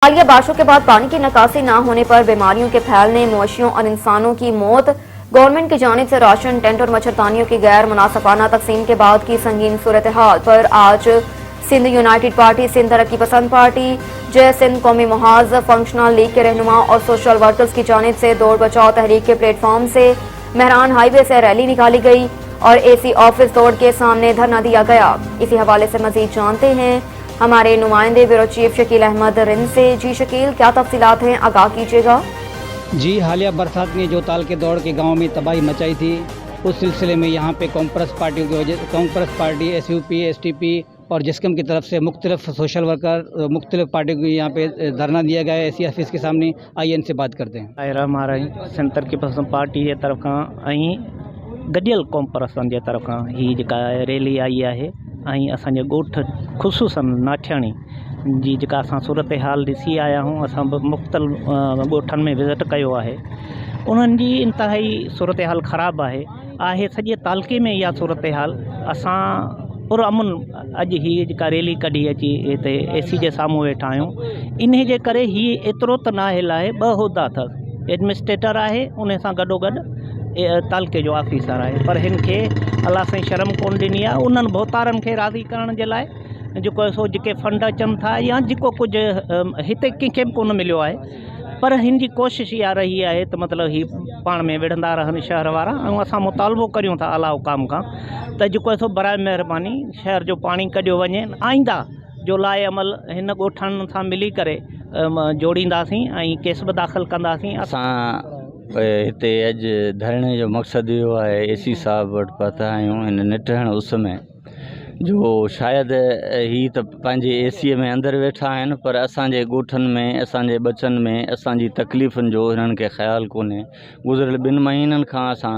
हालिया बारिशों के बाद पानी की निकासी न होने पर बीमारियों के फैलने, मवेशियों और इंसानों की मौत, गवर्नमेंट की जानिब से राशन, टेंट और मच्छरदानियों की गैर मुनासिफाना तकसीम के बाद की संगीन सूरत हाल पर आज सिंध यूनाइटेड पार्टी, सिंध तरक्की पसंद पार्टी, जय सिंध कौमी मुहाज, फंक्शनल लीग के रहनुमा और सोशल वर्कर्स की जानिब से दौड़ बचाओ तहरीक के प्लेटफॉर्म से मेहरान हाईवे से रैली निकाली गई और AC ऑफिस दौड़ के सामने धरना दिया गया। इसी हवाले से मजीद जानते हैं हमारे नुमाइंदे ब्यूरो चीफ शकील अहमद रिंद से। जी शकील, क्या तफसीलात हैं, आगाह कीजिएगा। जी, हालिया बरसात ने जो ताल के दौड़ के गांव में तबाही मचाई थी, उस सिलसिले में यहाँ पे कांग्रेस पार्टी, SUP, STP और जिस्कम की तरफ से मुख्तलिफ सोशल वर्कर, मुख्तलिफ पार्टी को यहाँ पे धरना दिया गया है AC ऑफिस के सामने। आइए इनसे बात करते हैं। हमारा सिंध तरक्की पसंद पार्टी के तरफ का गडियल कांग्रेस के तरफ का ही जेका रैली आई है। असांजे ॻोठ ख़ुसूसन नाठियाणी जी जेका असां सूरत हाल ॾिसी आया हूँ, असां मुख़्तलिफ़ ॻोठनि में विज़िट कयो आहे। उन्हनि जी इंतिहाई सूरत हाल ख़राबु आहे सॼे तालके में इहा सूरत हाल। असां पुरअमन अॼु ही जेका रैली कढी अची हिते AC जे साम्हूं वेठा आहियूं। इन जे करे ही एतिरो त नाहे लाहे 2 उहिदा अथसि, एडमिनिस्ट्रेटर आहे, उन सां गॾोगॾु तालके जो ऑफिसर आहे, पर हिन खे अलाह साईं शर्म कोन ॾिनी आहे उन्हनि भोतारनि खे राज़ी करण जे लाइ जेको सो जेके फंड अचनि था या जेको कुझु हिते कंहिंखे बि कोन मिलियो आहे। पर हिन जी कोशिशि इहा रही आहे त मतिलबु ही पाण में विढ़ंदा रहनि शहर वारा, ऐं असां मुतालबो करियूं था आला हुकाम खां त जेको सो बराए महिरबानी शहर जो पाणी कढियो वञे। आईंदा जो लाइ अमल हिन ॻोठनि सां मिली करे जोड़ींदासीं ऐं केस बि दाख़िल कंदासीं। असां हिते अॼु धरणे जो मक़सदु इहो आहे, AC साहब वटि पहुता आहियूं हिन निटहण उस में, जो शायदि ही त पंहिंजे AC में अंदरि वेठा आहिनि, पर असांजे ॻोठनि में, असांजे बचनि में असांजी तकलीफ़ुनि जो हिननि खे ख़्यालु कोन्हे। गुज़िरियल 2 महीननि खां असां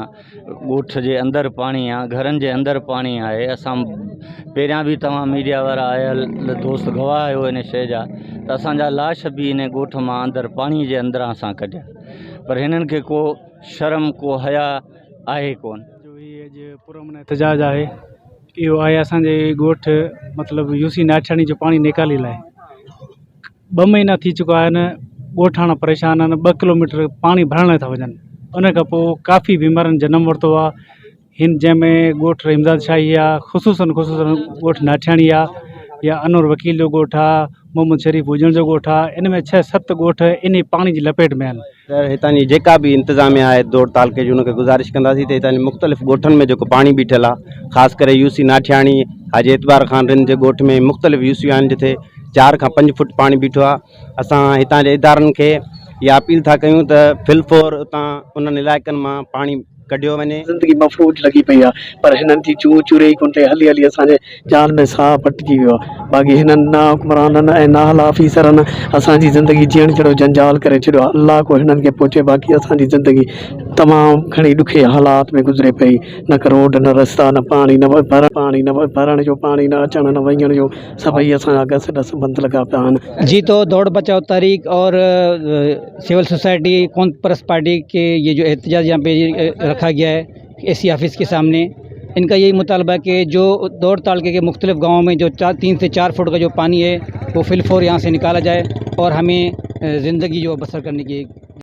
ॻोठ जे अंदरि पाणी आहे, घरनि जे अंदरि पाणी आहे। असां पहिरियां बि तव्हां मीडिया वारा आयल दोस्त गवाह आहियो इन शइ जा, त असांजा लाश बि इन ॻोठ मां अंदरि पाणी जे अंदरां असां कढिया, पर हिननि खे को शर्म, को हया आहे कोन। जो ही अॼु पुरअमन एहतजाज आहे, इहो आहे असांजे ॻोठ मतिलबु UC नाठियाणी जो पाणी निकाली लाइ 2 महीना थी चुका आहिनि। ॻोठाणा परेशान आहिनि, 2 किलोमीटर पाणी भरण लाइ था वञनि। उन खां पोइ काफ़ी बीमारियुनि जनमु वरितो आहे हिन, जंहिंमें ॻोठ इमदाद शाही आहे, ख़ुसूसन ॻोठ नाठियाणी आहे, या अनवर वकील जो ॻोठ आहे, मोहम्मद शरीफ़ हुजण जो ॻोठ आहे। इन में 6-7 ॻोठ इन पाणी जी लपेट में आहिनि। हितां जी जेका बि इंतिज़ामिया आहे दौड़ तालके जी, उनखे गुज़ारिश कंदासीं त हितां जी मुख़्तलिफ़ ॻोठनि में जेको पाणी बीठल आहे, ख़ासि करे UC नाठियाणी, हाजी एतबार ख़ान रिन जे ॻोठ में मुख़्तलिफ़ UC आहिनि जिथे 4 खां 5 फुट पाणी बीठो आहे। असां हितां जे इदारनि खे इहा अपील था कयूं त फिलफोर उतां उन्हनि इलाइक़नि मां पाणी कढियो वञे। ज़िंदगी मफ़रूज लॻी पई आहे, पर हिननि जी चूरे ई कोन थिए, हली हली असांजे जान में साह पटिजी वियो आहे। बाक़ी हिननि ना हुक्मराननि ऐं ना आला ऑफिसरनि असांजी ज़िंदगी जीअण जहिड़ो जंजाल करे छॾियो आहे। अलाह को हिननि खे पहुचे। बाक़ी असांजी ज़िंदगी तमामु घणी ॾुखे हालात में गुज़रे पई, न क रोड, न रस्ता, न पाणी, न भरण जो पाणी, न अचण न वञण जो, सभई असांजा गस ॾस बंद लॻा पिया आहिनि। जी, तो दौड़ बचाओ तहरीक और सिविल सोसाइटी कांग्रेस पार्टी के ये जो एहतजाज यहाँ पे रखा गया है AC ऑफिस के सामने, इनका यही मुतालबा है कि जो दौड़ तालके के मुख्तलिफ गाँवों में जो 3 से 4 फुट का जो पानी है वो फिलफोर यहाँ से निकाला जाए और हमें ज़िंदगी जो बसर करने की